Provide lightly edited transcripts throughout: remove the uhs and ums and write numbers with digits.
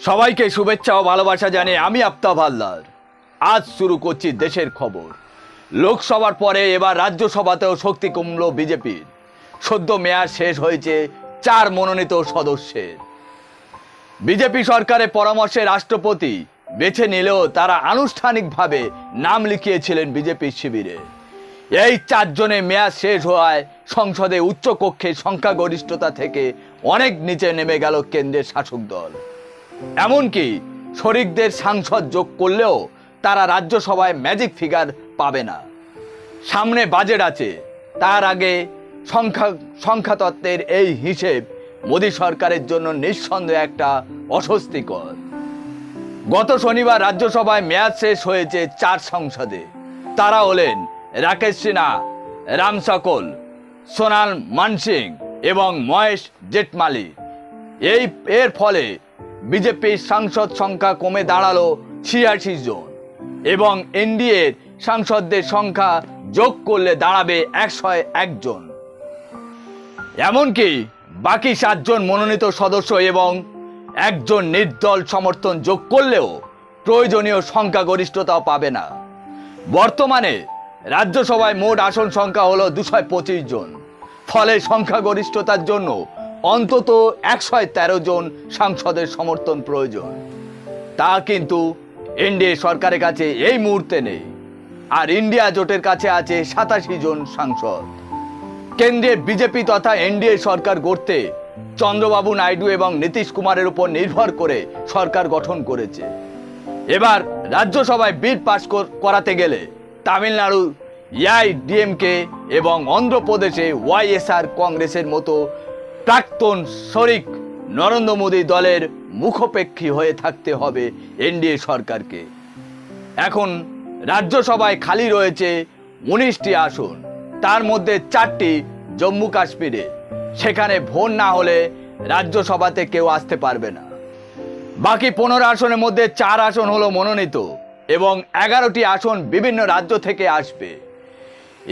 সবাইকে শুভেচ্ছা ও ভালোবাসা জানিয়ে আমি আফতাব হালদার আজ শুরু করছি দেশের খবর। লোকসভার পরে এবার রাজ্যসভাতেও শক্তি কমল বিজেপির। সদ্য মেয়াদ শেষ হয়েছে 4 মনোনীত সদস্যের। বিজেপি সরকারের পরামর্শে রাষ্ট্রপতি বেছে নিলেও তারা আনুষ্ঠানিকভাবে নাম লিখিয়েছিলেন বিজেপির শিবিরে। এই 4 জনের মেয়াদ শেষ হওয়ায় সংসদে উচ্চকক্ষের সংখ্যাগরিষ্ঠতা থেকে অনেক নিচে নেমে গেল কেন্দ্রের শাসক দল। এমনকি শরিকদের সাংসদ যোগ করলেও তারা রাজ্যসভায় ম্যাজিক ফিগার পাবে না। সামনে বাজেট আছে, তার আগে সংখ্যাতত্ত্বের এই হিসেব মোদী সরকারের জন্য নিঃসন্দেহে একটা অস্বস্তিকর। গত শনিবার রাজ্যসভায় মেয়াদ শেষ হয়েছে 4 সংসদে। তারা হলেন রাকেশ সিনহা, রাম সকল, সোনাল মানসিং এবং মহেশ জেঠমালি। এর ফলে বিজেপির সাংসদ সংখ্যা কমে দাঁড়ালো 86 জন এবং এনডিএর সাংসদদের সংখ্যা যোগ করলে দাঁড়াবে 101 জন। এমনকি বাকি 7 জন মনোনীত সদস্য এবং 1 জন নির্দল সমর্থন যোগ করলেও প্রয়োজনীয় সংখ্যাগরিষ্ঠতাও পাবে না। বর্তমানে রাজ্যসভায় মোট আসন সংখ্যা হলো 225 জন। ফলে সংখ্যাগরিষ্ঠতার জন্য অন্তত 113 জন সাংসদের সমর্থন প্রয়োজন। তা কিন্তু এনডিএ সরকারের কাছে এই মুহূর্তে নেই। আর ইন্ডিয়া জোটের কাছে আছে 87 জন সাংসদ। কেন্দ্রের বিজেপি তথা এনডিএ সরকার গড়তে চন্দ্রবাবু নাইডু এবং নীতিশ কুমারের উপর নির্ভর করে সরকার গঠন করেছে। এবার রাজ্যসভায় বিল পাস করাতে গেলে তামিলনাড়ু এআইডিএমকে এবং অন্ধ্রপ্রদেশে ওয়াইএসআর কংগ্রেসের মতো প্রাক্তন শরিক নরেন্দ্র মোদী দলের মুখোপেক্ষী হয়ে থাকতে হবে এনডিএ সরকারকে। এখন রাজ্যসভায় খালি রয়েছে 19টি আসন, তার মধ্যে 4টি জম্মু কাশ্মীরে। সেখানে ভোট না হলে রাজ্যসভাতে কেউ আসতে পারবে না। বাকি 15 আসনের মধ্যে 4 আসন হলো মনোনীত এবং 11টি আসন বিভিন্ন রাজ্য থেকে আসবে।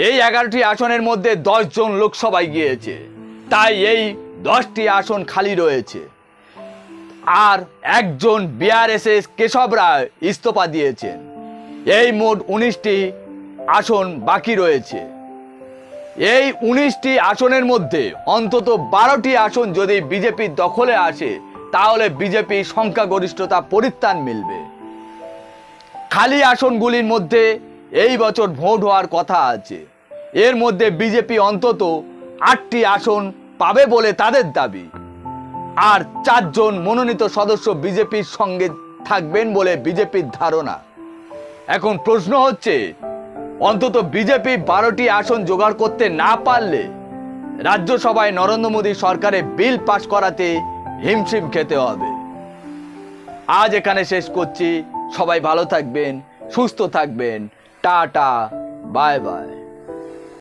এই 11টি আসনের মধ্যে 10 জন লোকসভায় গিয়েছে, তাই এই 10টি আসন খালি রয়েছে। আর 1 জন বিআরএসএস কেশব রায় ইস্তফা দিয়েছেন। এই মোট 19টি আসন বাকি রয়েছে। এই 19টি আসনের মধ্যে অন্তত 12টি আসন যদি বিজেপির দখলে আসে তাহলে বিজেপি সংখ্যাগরিষ্ঠতা পরিত্রাণ মিলবে। খালি আসনগুলির মধ্যে এই বছর ভোট হওয়ার কথা আছে। এর মধ্যে বিজেপি অন্তত 8টি আসন পাবে বলে তাদের দাবি। আর 4 জন মনোনীত সদস্য বিজেপির সঙ্গে থাকবেন বলে বিজেপির ধারণা। এখন প্রশ্ন হচ্ছে, অন্তত বিজেপি 12টি আসন জোগাড় করতে না পারলে রাজ্যসভায় নরেন্দ্র মোদী সরকারের বিল পাস করাতে হিমশিম খেতে হবে। আজ এখানে শেষ করছি। সবাই ভালো থাকবেন, সুস্থ থাকবেন। Tata, bye bye.